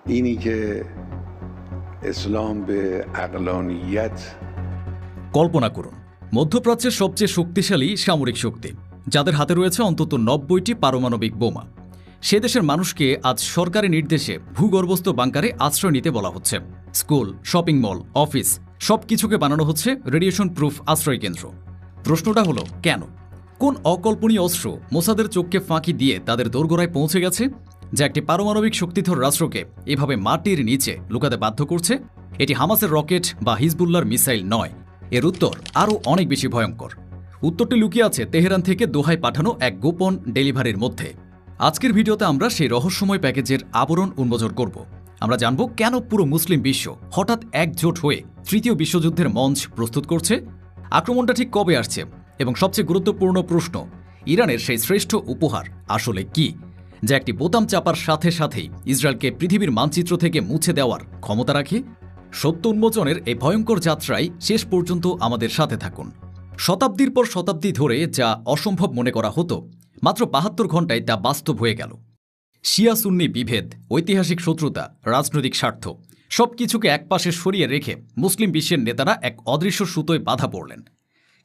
اینی که اسلام به عقلانیت কল্পনা করুন, মধ্যপ্রাচ্যের সবচেয়ে শক্তিশালী সামরিক শক্তি, যাদের হাতে রয়েছে অন্তত ৯০টি পারমাণবিক বোমা। সে দেশের মানুষকে আজ সরকারি নির্দেশে ভূগর্ভস্থ বাংকারে আশ্রয় নিতে বলা হচ্ছে। স্কুল, শপিং মল, অফিস সবকিছুকে বানানো হচ্ছে রেডিয়েশন প্রুফ আশ্রয় কেন্দ্র। প্রশ্নটা হলো কেন? কোন অকল্পনীয় অস্ত্র মোসাদের চোখকে ফাঁকি দিয়ে তাদের দোরগোড়ায় পৌঁছে গেছে, যা একটি পারমাণবিক শক্তিধর রাষ্ট্রকে এভাবে মাটির নিচে লুকাতে বাধ্য করছে? এটি হামাসের রকেট বা হিজবুল্লাহর মিসাইল নয়। এর উত্তর আরও অনেক বেশি ভয়ঙ্কর। উত্তরটি লুকিয়ে আছে তেহরান থেকে দোহায় পাঠানো এক গোপন ডেলিভারির মধ্যে। আজকের ভিডিওতে আমরা সেই রহস্যময় প্যাকেজের আবরণ উন্মোচন করব। আমরা জানব কেন পুরো মুসলিম বিশ্ব হঠাৎ একজোট হয়ে তৃতীয় বিশ্বযুদ্ধের মঞ্চ প্রস্তুত করছে, আক্রমণটা ঠিক কবে আসছে, এবং সবচেয়ে গুরুত্বপূর্ণ প্রশ্ন, ইরানের সেই শ্রেষ্ঠ উপহার আসলে কি, যা একটি বোতাম চাপার সাথে সাথেই ইসরায়েলকে পৃথিবীর মানচিত্র থেকে মুছে দেওয়ার ক্ষমতা রাখে। সত্য উন্মোচনের এই ভয়ঙ্কর যাত্রায় শেষ পর্যন্ত আমাদের সাথে থাকুন। শতাব্দীর পর শতাব্দী ধরে যা অসম্ভব মনে করা হতো, মাত্র ৭২ ঘণ্টায় তা বাস্তব হয়ে গেল। শিয়া সুন্নি বিভেদ, ঐতিহাসিক শত্রুতা, রাজনৈতিক স্বার্থ সবকিছুকে একপাশে সরিয়ে রেখে মুসলিম বিশ্বের নেতারা এক অদৃশ্য সুতোয় বাধা পড়লেন।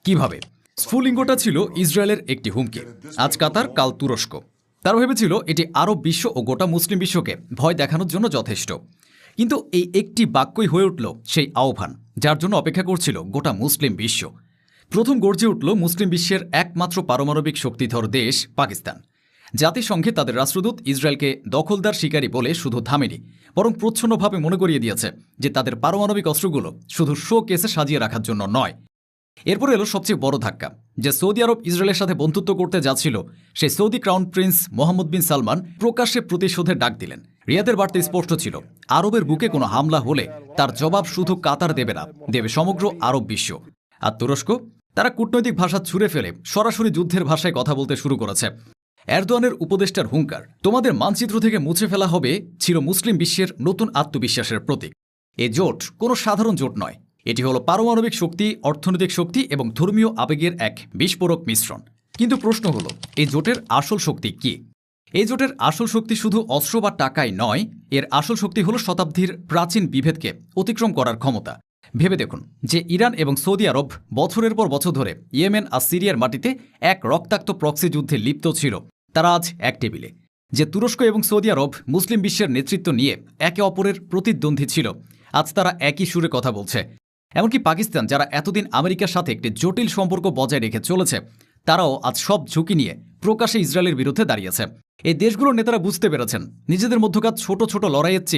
কিভাবে? স্ফুলিঙ্গটা ছিল ইসরায়েলের একটি হুমকি, আজ কাতার, কাল তুরস্ক। তারা ভেবেছিল এটি আরব বিশ্ব ও গোটা মুসলিম বিশ্বকে ভয় দেখানোর জন্য যথেষ্ট। কিন্তু এই একটি বাক্যই হয়ে উঠল সেই আহ্বান, যার জন্য অপেক্ষা করছিল গোটা মুসলিম বিশ্ব। প্রথম গর্জে উঠল মুসলিম বিশ্বের একমাত্র পারমাণবিক শক্তিধর দেশ পাকিস্তান। জাতিসংঘে তাদের রাষ্ট্রদূত ইসরায়েলকে দখলদার শিকারী বলে শুধু থামেনি, বরং প্রচ্ছন্নভাবে মনে করিয়ে দিয়েছে যে তাদের পারমাণবিক অস্ত্রগুলো শুধু শো কেসে সাজিয়ে রাখার জন্য নয়। এরপর এলো সবচেয়ে বড় ধাক্কা, যে সৌদি আরব ইসরায়েলের সাথে বন্ধুত্ব করতে যাচ্ছিল, সেই সৌদি ক্রাউন প্রিন্স মোহাম্মদ বিন সালমান প্রকাশ্যে প্রতিশোধের ডাক দিলেন। রিয়াদের বার্তা স্পষ্ট ছিল, আরবের বুকে কোনো হামলা হলে তার জবাব শুধু কাতার দেবে না, দেবে সমগ্র আরব বিশ্ব। আর তুরস্ক, তারা কূটনৈতিক ভাষা ছুঁড়ে ফেলে সরাসরি যুদ্ধের ভাষায় কথা বলতে শুরু করেছে। এরদোয়ানের উপদেষ্টার হুঙ্কার, তোমাদের মানচিত্র থেকে মুছে ফেলা হবে, ছিল মুসলিম বিশ্বের নতুন আত্মবিশ্বাসের প্রতীক। এ জোট কোনো সাধারণ জোট নয়, এটি হলো পারমাণবিক শক্তি, অর্থনৈতিক শক্তি এবং ধর্মীয় আবেগের এক বিস্ফোরক মিশ্রণ। কিন্তু প্রশ্ন হলো, এই জোটের আসল শক্তি কি? এই জোটের আসল শক্তি শুধু অস্ত্র বা টাকায় নয়, এর আসল শক্তি হলো শতাব্দীর প্রাচীন বিভেদকে অতিক্রম করার ক্ষমতা। ভেবে দেখুন যে ইরান এবং সৌদি আরব বছরের পর বছর ধরে ইয়েমেন আর সিরিয়ার মাটিতে এক রক্তাক্ত প্রক্সি যুদ্ধে লিপ্ত ছিল, তারা আজ এক টেবিলে। যে তুরস্ক এবং সৌদি আরব মুসলিম বিশ্বের নেতৃত্ব নিয়ে একে অপরের প্রতিদ্বন্দ্বী ছিল, আজ তারা একই সুরে কথা বলছে। এমনকি পাকিস্তান, যারা এতদিন আমেরিকার সাথে একটি জটিল সম্পর্ক বজায় রেখে চলেছে, তারাও আজ সব ঝুঁকি নিয়ে প্রকাশ্যে ইসরায়েলের বিরুদ্ধে দাঁড়িয়েছে। এই দেশগুলোর নেতারা বুঝতে পেরেছেন, নিজেদের মধ্যকার ছোট ছোট লড়াইয়ের চেয়ে